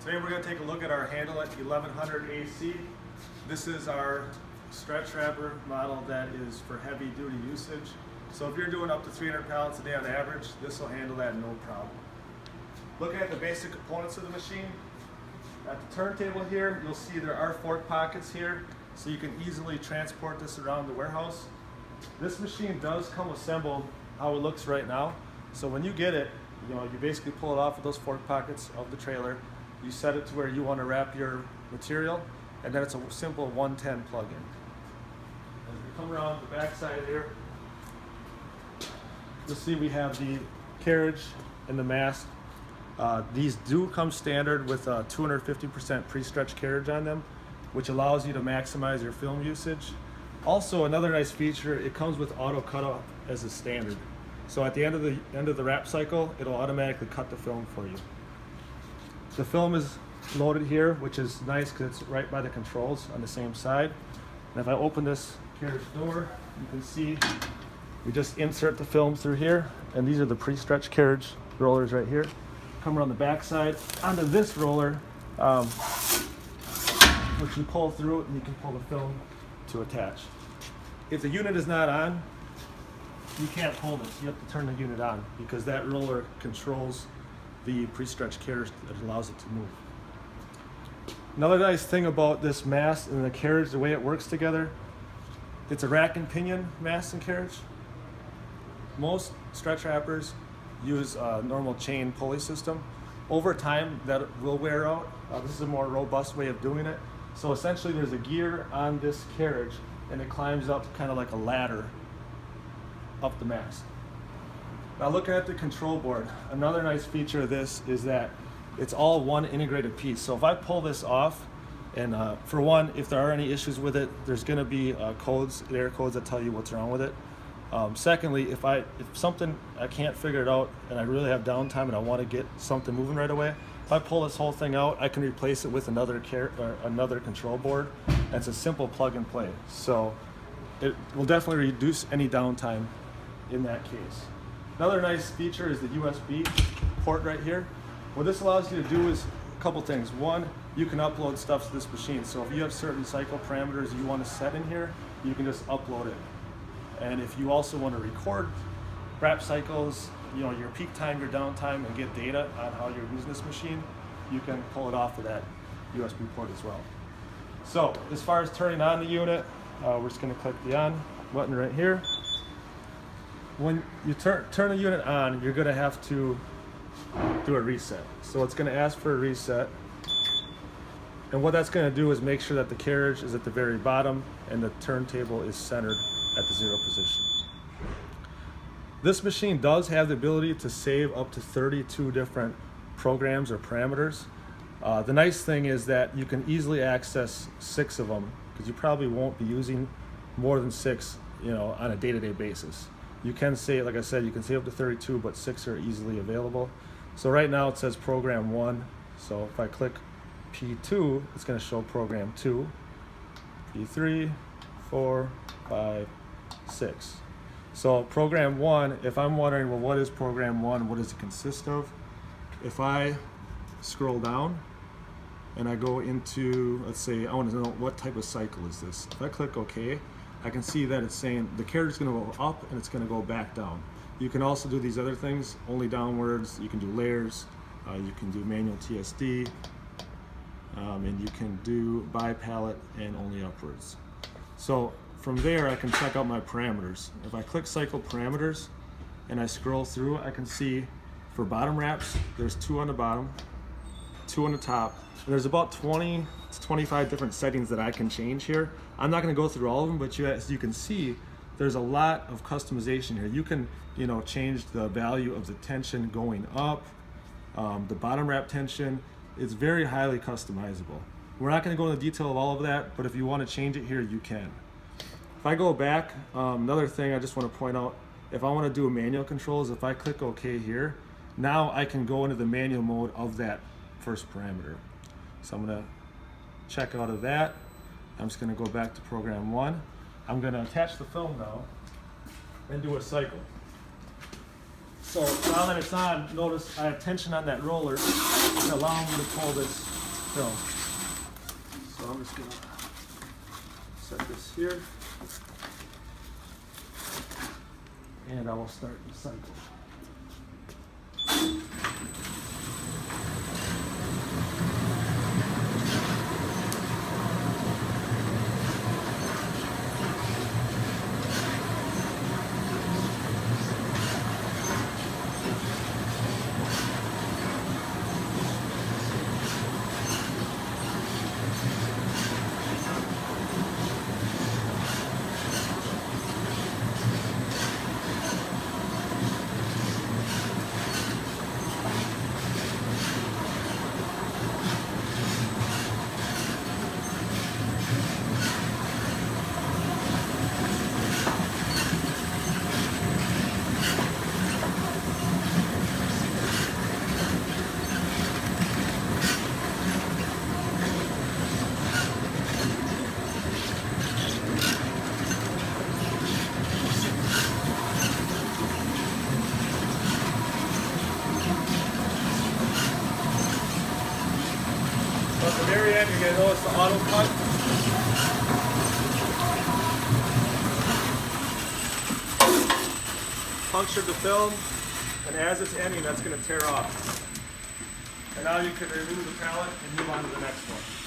Today we're going to take a look at our handle at 1100 AC. This is our stretch wrapper model that is for heavy duty usage. So if you're doing up to 300 pallets a day on average, this will handle that no problem. Looking at the basic components of the machine, at the turntable here, you'll see there are fork pockets here, so you can easily transport this around the warehouse. This machine does come assembled how it looks right now. So when you get it, you basically pull it off of those fork pockets of the trailer. You set it to where you want to wrap your material, and then it's a simple 110 plug-in. As we come around the back side here, you'll see we have the carriage and the mast. These do come standard with a 250% pre-stretch carriage on them, which allows you to maximize your film usage. Also, another nice feature, it comes with auto cutout as a standard. So at the end of the wrap cycle, it'll automatically cut the film for you. The film is loaded here, which is nice because it's right by the controls on the same side. And if I open this carriage door, you can see we just insert the film through here, and these are the pre-stretch carriage rollers right here. Come around the back side onto this roller, which you pull through, and you can pull the film to attach. If the unit is not on, you can't pull this. You have to turn the unit on because that roller controls the pre-stretch carriage that allows it to move. Another nice thing about this mast and the carriage, the way it works together, it's a rack and pinion mast and carriage. Most stretch wrappers use a normal chain pulley system. Over time, that will wear out. This is a more robust way of doing it. So essentially, there's a gear on this carriage, and it climbs up kind of like a ladder up the mast. Now looking at the control board, another nice feature of this is that it's all one integrated piece. So if I pull this off, and for one, if there are any issues with it, there's going to be error codes that tell you what's wrong with it. Secondly, if something I can't figure it out and I really have downtime and I want to get something moving right away, if I pull this whole thing out, I can replace it with another control board. And it's a simple plug and play. So it will definitely reduce any downtime in that case. Another nice feature is the USB port right here. What this allows you to do is a couple things. One, you can upload stuff to this machine. So if you have certain cycle parameters you want to set in here, you can just upload it. And if you also want to record wrap cycles, your peak time, your downtime, and get data on how you're using this machine, you can pull it off of that USB port as well. So as far as turning on the unit, we're just going to click the on button right here. When you turn the unit on, you're going to have to do a reset. So it's going to ask for a reset. And what that's going to do is make sure that the carriage is at the very bottom and the turntable is centered at the 0 position. This machine does have the ability to save up to 32 different programs or parameters. The nice thing is that you can easily access 6 of them because you probably won't be using more than 6 on a day-to-day basis. You can save, like I said, you can save up to 32, but 6 are easily available. So right now it says program 1. So if I click P2, it's going to show program 2, P3, 4, 5, 6. So program 1, if I'm wondering, well, what is program 1? What does it consist of? If I scroll down and I go into, let's say, I want to know what type of cycle is this. If I click OK, I can see that it's saying the carriage is going to go up and it's going to go back down. You can also do these other things, only downwards. You can do layers, you can do manual TSD, and you can do by pallet and only upwards. So from there, I can check out my parameters. If I click cycle parameters and I scroll through, I can see for bottom wraps, there's 2 on the bottom, 2 on the top. And there's about 20 to 25 different settings that I can change here. I'm not going to go through all of them, but as you can see, there's a lot of customization here. You can, change the value of the tension going up, the bottom wrap tension. It's very highly customizable. We're not going to go into detail of all of that, but if you want to change it here, you can. If I go back, another thing I just want to point out, if I want to do a manual controls, if I click OK here, now I can go into the manual mode of that first parameter. So I'm going to check out of that. I'm just going to go back to program 1. I'm going to attach the film now and do a cycle. So now that it's on, notice I have tension on that roller. It's allowing me to pull this film. So I'm just gonna set this here, and I will start the cycle. At the very end, you're going to notice the auto cut. Punctured the film, and as it's ending, that's going to tear off. And now you can remove the pallet and move on to the next one.